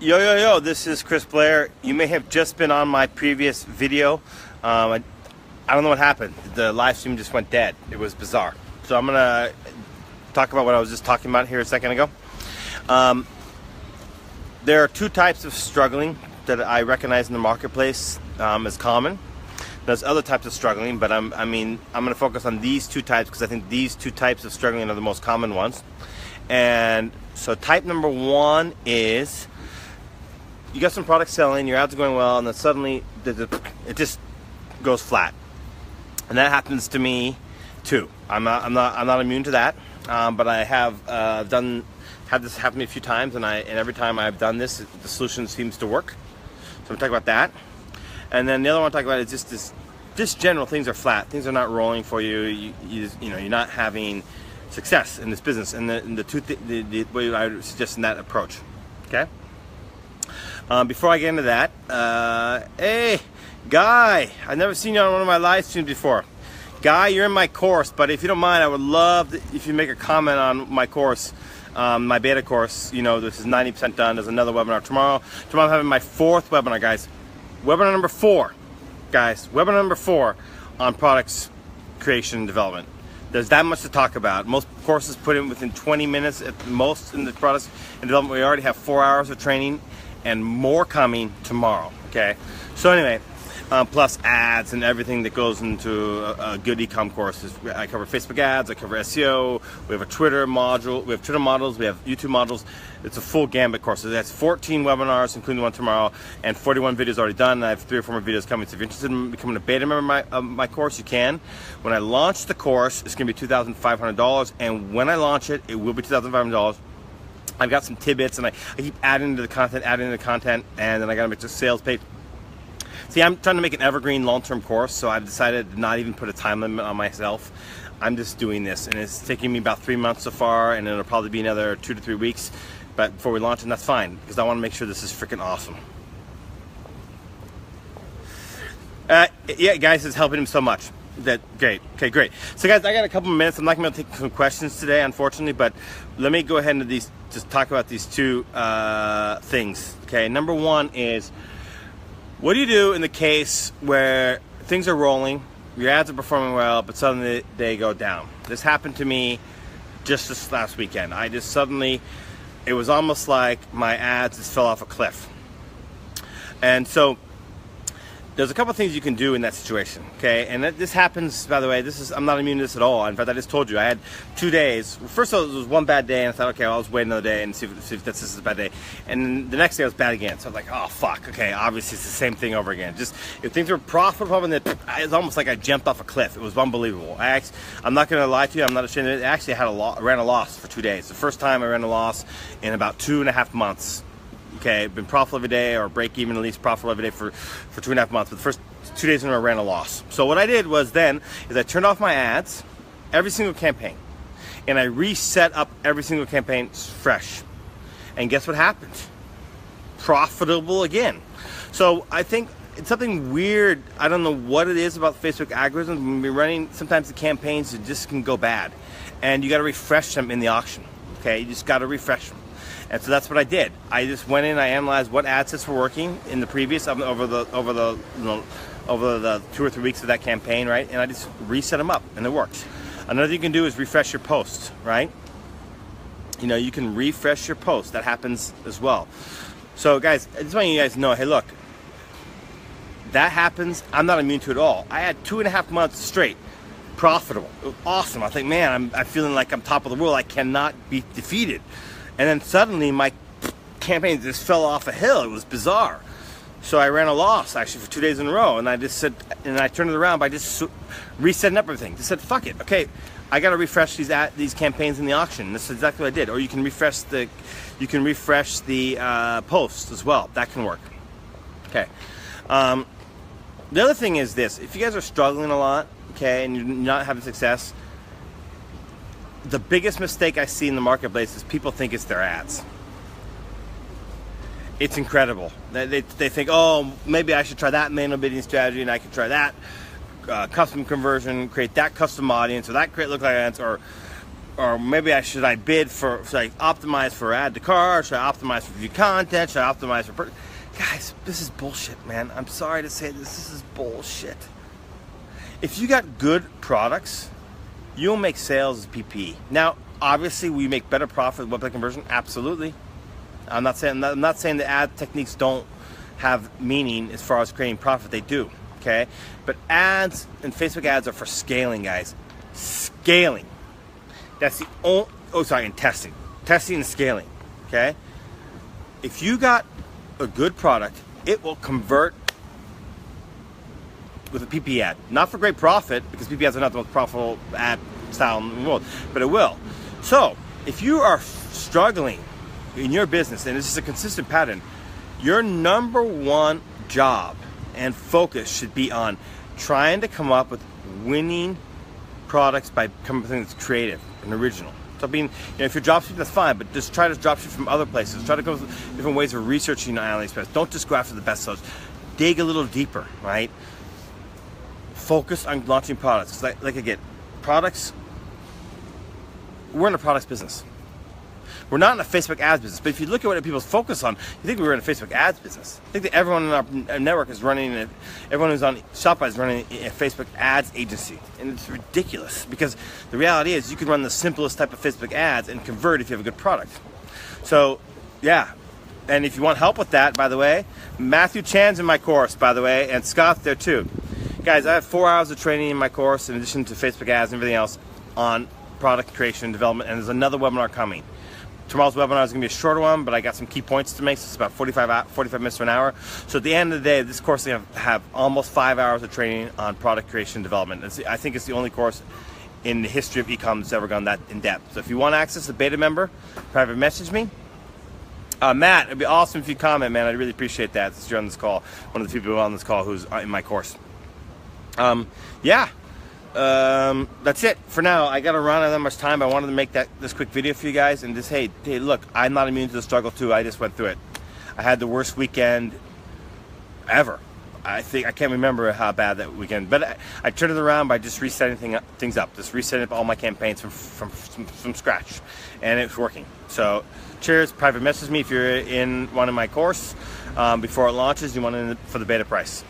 Yo, this is Chris Blair. You may have just been on my previous video. I don't know what happened. The live stream just went dead. It was bizarre. So I'm going to talk about what I was just talking about here a second ago. There are two types of struggling that I recognize in the marketplace as common. There's other types of struggling, but I'm going to focus on these two types because I think these two types of struggling are the most common ones. And so type number one is you got some product selling, your ads are going well, and then suddenly it just goes flat. And that happens to me too. I'm not immune to that, but I have had this happen to me a few times, and every time I've done this, the solution seems to work. So I'm talking about that. And then the other one I'm talking about is just general things are flat. Things are not rolling for you. You're not having success in this business. And the way I would suggest in that approach. Okay. Before I get into that, hey, Guy, I've never seen you on one of my live streams before. Guy, you're in my course, but if you don't mind, I would love if you make a comment on my course, my beta course. This is 90% done. There's another webinar tomorrow. Tomorrow I'm having my fourth webinar, guys. Webinar number 4, guys. Webinar number 4 on products creation and development. There's that much to talk about. Most courses put in within 20 minutes at most in the products and development. We already have 4 hours of training and more coming tomorrow. Okay. So anyway, plus ads and everything that goes into a good e-com course. I cover Facebook ads, I cover SEO, we have a Twitter module, we have Twitter modules, we have YouTube modules. It's a full gambit course. So that's 14 webinars, including the one tomorrow, and 41 videos already done, and I have 3 or 4 more videos coming. So if you're interested in becoming a beta member of my course, you can. When I launch the course, it's going to be $2,500, and when I launch it, it will be $2,500. I've got some tidbits, and I keep adding to the content, and then I got to make the sales page. See, I'm trying to make an evergreen long-term course, so I've decided to not even put a time limit on myself. I'm just doing this, and it's taking me about 3 months so far, and it'll probably be another 2 to 3 weeks but before we launch, and that's fine, because I want to make sure this is freaking awesome. Yeah, guys, it's helping him so much. Great. Okay, great. So, guys, I got a couple of minutes. I'm not going to be able to take some questions today, unfortunately, but let me go ahead and just talk about these two things. Okay, number one is, what do you do in the case where things are rolling, your ads are performing well, but suddenly they go down? This happened to me just this last weekend. It was almost like my ads just fell off a cliff. And so there's a couple things you can do in that situation, okay? And this happens, by the way, I'm not immune to this at all. In fact, I just told you, I had 2 days. First of all, it was one bad day, and I thought, okay, I'll just wait another day and see if this is a bad day. And the next day it was bad again. So I was like, oh, fuck, okay, obviously it's the same thing over again. Just, if things were profitable, and it's almost like I jumped off a cliff. It was unbelievable. I'm not going to lie to you, I'm not ashamed of it. I actually ran a loss for 2 days. The first time I ran a loss in about 2.5 months. Okay, been profitable every day, or break even, at least profitable every day for 2.5 months. But the first 2 days in a row, I ran a loss. So what I did was I turned off my ads, every single campaign, and I reset up every single campaign fresh. And guess what happened? Profitable again. So I think it's something weird. I don't know what it is about Facebook algorithms. When we're running, sometimes the campaigns just can go bad, and you got to refresh them in the auction. Okay, you just got to refresh them. And so that's what I did. I just went in, I analyzed what ad sets were working in the previous over the 2 or 3 weeks of that campaign, right? And I just reset them up, and it worked. Another thing you can do is refresh your posts, right? You can refresh your posts. That happens as well. So, guys, I just want you guys to know, hey, look, that happens. I'm not immune to it at all. I had 2.5 months straight profitable. It was awesome. I think, man, I'm feeling like I'm top of the world. I cannot be defeated. And then suddenly my campaign just fell off a hill. It was bizarre. So I ran a loss actually for 2 days in a row, and I turned it around by just resetting up everything. Just said, fuck it. Okay, I got to refresh these campaigns in the auction. This is exactly what I did. Or you can refresh the posts as well. That can work. Okay. The other thing is this: if you guys are struggling a lot, okay, and you're not having success, the biggest mistake I see in the marketplace is people think it's their ads. It's incredible. They think, oh, maybe I should try that manual bidding strategy, and I could try that custom conversion, create that custom audience, or that look like ads, or or maybe should I bid for, should I optimize for add to cart? Should I optimize for view content? Should I optimize for guys, this is bullshit, man. I'm sorry to say this is bullshit. If you got good products, you'll make sales as PPE. Now, obviously, we make better profit with website conversion. Absolutely. I'm not saying the ad techniques don't have meaning as far as creating profit. They do. Okay, but ads and Facebook ads are for scaling, guys. Scaling. That's the only. Oh, sorry, and testing and scaling. Okay. If you got a good product, it will convert with a PPE ad. Not for great profit, because PPE ads are not the most profitable ad style in the world, but it will. So, if you are struggling in your business, and this is a consistent pattern, your number one job and focus should be on trying to come up with winning products by coming up with something that's creative and original. So being, if you're dropshipping, that's fine, but just try to dropship from other places. Try to go with different ways of researching on AliExpress. Don't just go after the best sellers. Dig a little deeper, right? Focus on launching products. Like again, products, we're in a products business. We're not in a Facebook ads business, but if you look at what people focus on, you think we were in a Facebook ads business. I think that everyone in our network is running, everyone who's on Shopify is running a Facebook ads agency. And it's ridiculous, because the reality is you can run the simplest type of Facebook ads and convert if you have a good product. So, yeah. And if you want help with that, by the way, Matthew Chan's in my course, by the way, and Scott's there too. Guys, I have 4 hours of training in my course in addition to Facebook ads and everything else on product creation and development, and there's another webinar coming. Tomorrow's webinar is going to be a shorter one, but I got some key points to make, so it's about 45 minutes to an hour. So at the end of the day, this course is going to have almost 5 hours of training on product creation and development. I think it's the only course in the history of e-com that's ever gone that in depth. So if you want access to beta member, private message me. Matt, it'd be awesome if you comment, man. I'd really appreciate that, since you're on this call. One of the people on this call who's in my course. That's it for now. I gotta run out of that much time. I wanted to make this quick video for you guys, and just hey, look, I'm not immune to the struggle too. I just went through it. I had the worst weekend ever. I can't remember how bad that weekend, but I turned it around by just resetting things up, just resetting up all my campaigns from scratch, and it's working. So cheers. Private message me if you're in one of my course before it launches. You want it for the beta price.